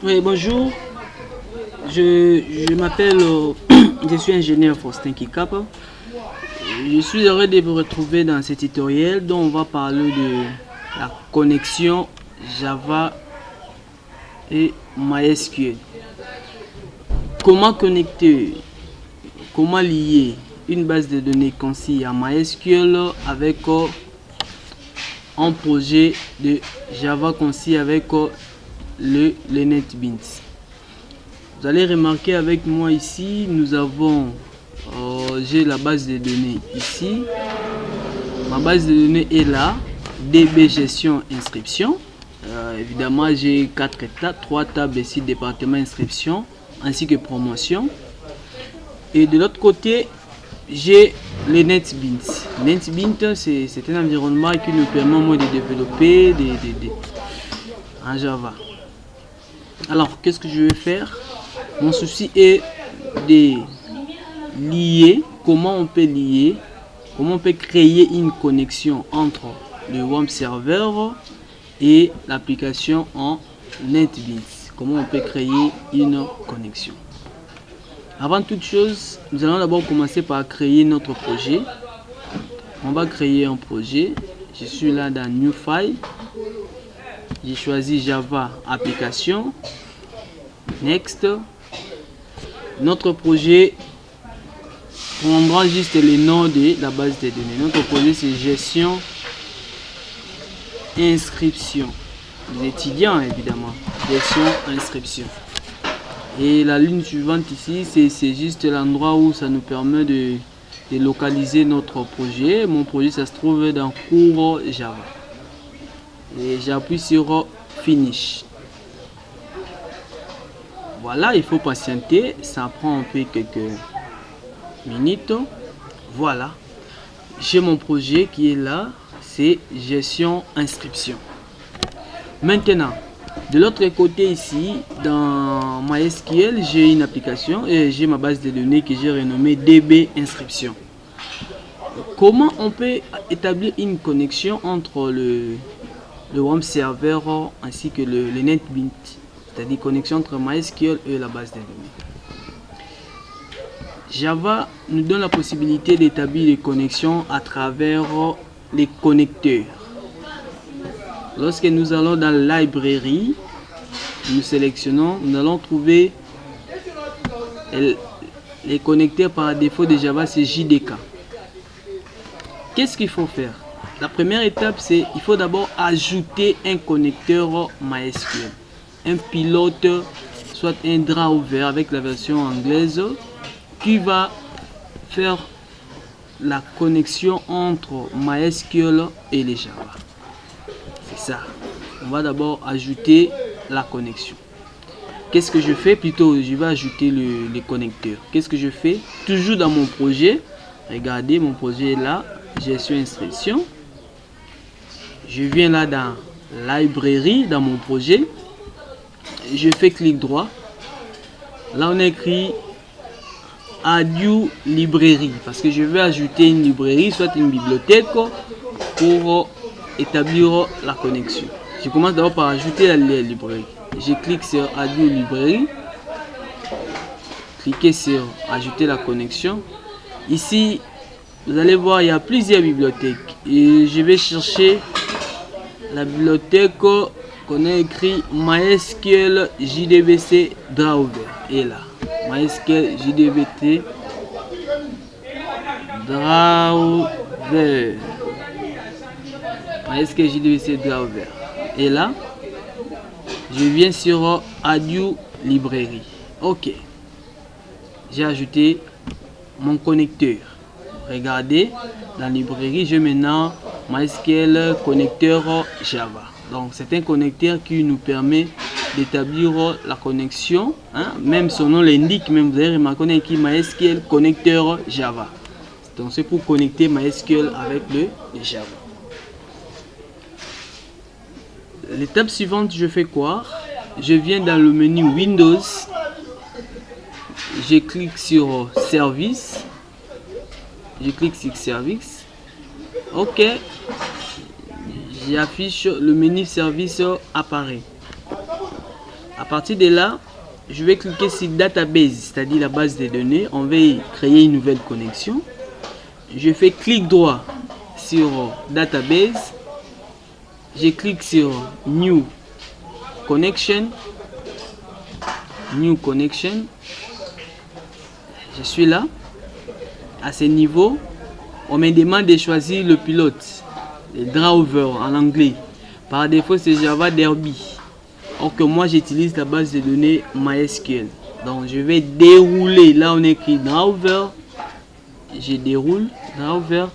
Oui, bonjour. Je m'appelle, je suis ingénieur Faustin Kikap. Je suis heureux de vous retrouver dans ce tutoriel dont on va parler de la connexion Java et MySQL. Comment connecter, comment lier une base de données concis à MySQL avec un projet de Java concis avec le NetBeans. Vous allez remarquer avec moi ici, nous avons, j'ai la base de données ici. Ma base de données est là, DB gestion inscription. Évidemment, j'ai 4 tables, 3 tables ici, département inscription, ainsi que promotion. Et de l'autre côté, j'ai le NetBeans. NetBeans, c'est un environnement qui nous permet de développer en Java. Alors, qu'est-ce que je vais faire? Mon souci est de lier, comment on peut créer une connexion entre le web server et l'application en NetBeans. Comment on peut créer une connexion. Avant toute chose, nous allons d'abord commencer par créer notre projet. On va créer un projet. Je suis là dans New File. J'ai choisi Java Application. Next. Notre projet prendra juste le nom de la base de données. Notre projet c'est gestion inscription. Les étudiants évidemment. Gestion inscription. Et la ligne suivante ici, c'est juste l'endroit où ça nous permet de localiser notre projet. Mon projet ça se trouve dans cours Java. Et j'appuie sur Finish. Voilà, il faut patienter, ça prend un peu quelques minutes. Voilà, j'ai mon projet qui est là, c'est gestion inscription. Maintenant, de l'autre côté ici, dans MySQL, j'ai une application et j'ai ma base de données que j'ai renommée DB inscription. Comment on peut établir une connexion entre le web server ainsi que le NetBeans? C'est-à-dire connexion entre MySQL et la base de données. Java nous donne la possibilité d'établir des connexions à travers les connecteurs. Lorsque nous allons dans la librairie, nous sélectionnons, nous allons trouver les connecteurs par défaut de Java, c'est JDK. Qu'est-ce qu'il faut faire? La première étape, c'est il faut d'abord ajouter un connecteur MySQL. Un pilote, soit un driver avec la version anglaise qui va faire la connexion entre MySQL et les Java. C'est ça. On va d'abord ajouter la connexion. Qu'est-ce que je fais? Plutôt, je vais ajouter les connecteurs. Qu'est-ce que je fais? Toujours dans mon projet. Regardez, mon projet est là. Gestion inscription. Je viens là dans librairie, dans mon projet. Je fais clic droit. Là, on écrit Add New Librairie parce que je vais ajouter une librairie, soit une bibliothèque pour établir la connexion. Je commence d'abord par ajouter la librairie. Je clique sur Add New Librairie. Cliquez sur Ajouter la connexion. Ici, vous allez voir, il y a plusieurs bibliothèques. Et je vais chercher la bibliothèque qu'on a écrit MySQL JDBC Driver. Et là, MySQL JDBC Driver. MySQL JDBC Driver. Et là, je viens sur Add New Librairie. Ok. J'ai ajouté mon connecteur. Regardez, dans la librairie, j'ai maintenant MySQL connecteur Java. Donc c'est un connecteur qui nous permet d'établir la connexion. Même son nom l'indique, même vous avez remarqué, on a écrit MySQL connecteur Java. Donc c'est pour connecter MySQL avec le Java. L'étape suivante, je fais quoi? Je viens dans le menu Windows. Je clique sur Service. Je clique sur Service. Ok. J'affiche le menu Service apparaît. partir de là, je vais cliquer sur Database, c'est-à-dire la base de données. On va créer une nouvelle connexion. Je fais clic droit sur Database. Je clique sur New Connection. New Connection. Je suis là. À ce niveau, on me demande de choisir le pilote, le driver en anglais. Par défaut, c'est Java Derby. Or que moi, j'utilise la base de données MySQL. Donc, je vais dérouler. Là, on écrit driver. Je déroule driver.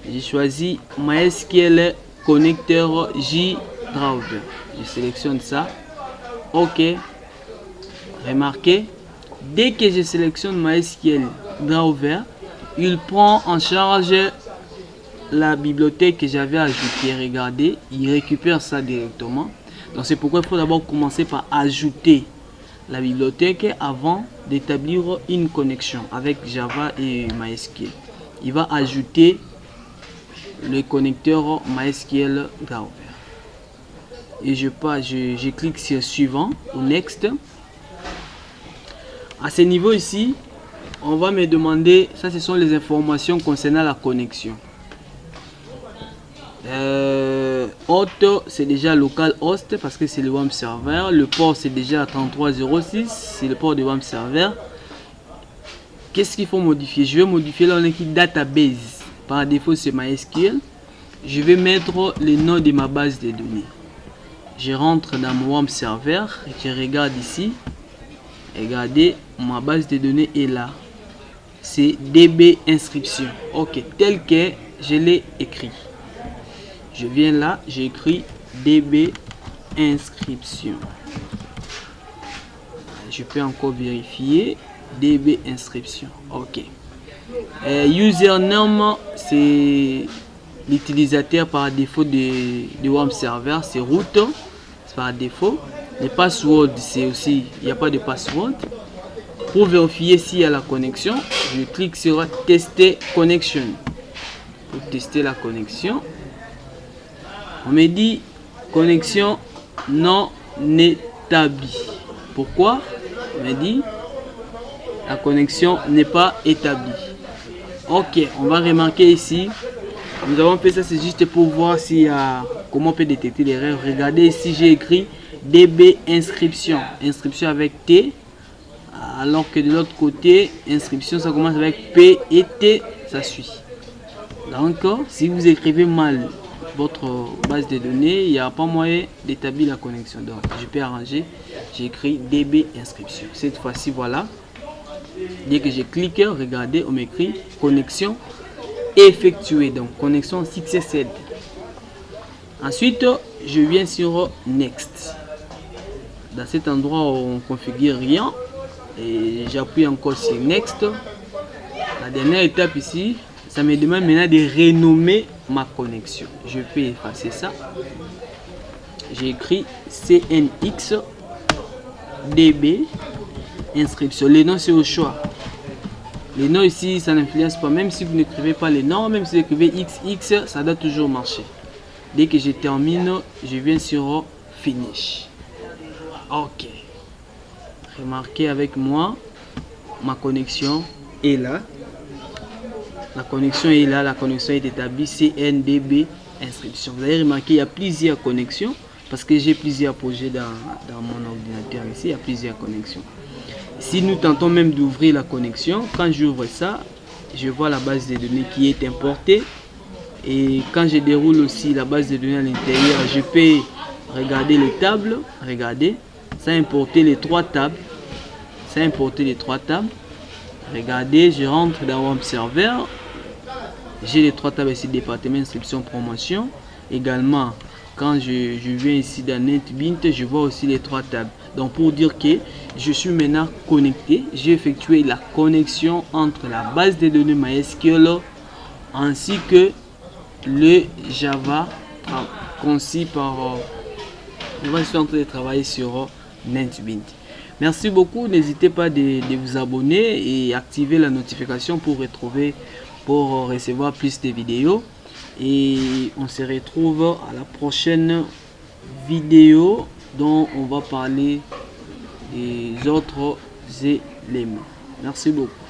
J'ai choisi MySQL connecteur J driver. Je sélectionne ça. OK. Remarquez, dès que je sélectionne MySQL driver, il prend en charge la bibliothèque que j'avais ajoutée. Regardez, il récupère ça directement. Donc c'est pourquoi il faut d'abord commencer par ajouter la bibliothèque avant d'établir une connexion avec Java et MySQL. Il va ajouter le connecteur MySQL driver. Et je clique sur suivant ou next. À ce niveau ici, on va me demander, ça ce sont les informations concernant la connexion. Hôte, c'est déjà local host parce que c'est le WAMP serveur. Le port c'est déjà 3306, c'est le port de WAMP serveur. Qu'est-ce qu'il faut modifier? Je vais modifier là, on écrit database. Par défaut c'est MySQL. Je vais mettre le nom de ma base de données. Je rentre dans mon WAMP serveur et je regarde ici. Regardez, ma base de données est là. C'est DB inscription. Ok, tel que je l'ai écrit. Je viens là, j'écris DB inscription. Je peux encore vérifier DB inscription. Ok. Username, c'est l'utilisateur par défaut de WAMP server, c'est root, c'est par défaut. Les passwords, c'est aussi, il n'y a pas de password. Pour vérifier s'il y a la connexion, je clique sur tester connection. Pour tester la connexion, on me dit connexion non établie. Pourquoi? On me dit la connexion n'est pas établie. Ok, on va remarquer ici. Nous avons fait ça, c'est juste pour voir s'il y a, comment on peut détecter l'erreur. Regardez ici, j'ai écrit DB inscription. Inscription avec T. Alors que de l'autre côté, inscription, ça commence avec P et T, ça suit. Donc, si vous écrivez mal votre base de données, il n'y a pas moyen d'établir la connexion. Donc, je peux arranger. J'écris DB inscription. Cette fois-ci, voilà. Dès que je clique, regardez, on m'écrit connexion effectuée. Donc, connexion successful. Ensuite, je viens sur Next. Dans cet endroit, on configure rien. Et j'appuie encore sur Next. La dernière étape ici, ça me demande maintenant de renommer ma connexion. Je peux effacer ça. J'ai écrit CNX DB inscription. Les noms c'est au choix. Les noms ici, ça n'influence pas. Même si vous n'écrivez pas les noms, même si vous écrivez XX, ça doit toujours marcher. Dès que je termine, je viens sur Finish. Ok. Remarquez avec moi, ma connexion est là. La connexion est là, la connexion est établie, CNDB inscription. Vous avez remarqué, il y a plusieurs connexions parce que j'ai plusieurs projets dans mon ordinateur ici, il y a plusieurs connexions. Si nous tentons même d'ouvrir la connexion, quand j'ouvre ça, je vois la base de données qui est importée. Et quand je déroule aussi la base de données à l'intérieur, je peux regarder les tables. Regardez, ça a importé les trois tables. Ça a importé les trois tables. Regardez, je rentre dans WAMP Server. J'ai les trois tables ici, département, inscription, promotion. Également, quand je viens ici dans NetBeans, je vois aussi les trois tables. Donc pour dire que je suis maintenant connecté, j'ai effectué la connexion entre la base de données MySQL ainsi que le Java conçu par... je suis en train de travailler sur NetBeans. Merci beaucoup, n'hésitez pas de vous abonner et activer la notification pour recevoir plus de vidéos. Et on se retrouve à la prochaine vidéo dont on va parler et autres éléments. Merci beaucoup.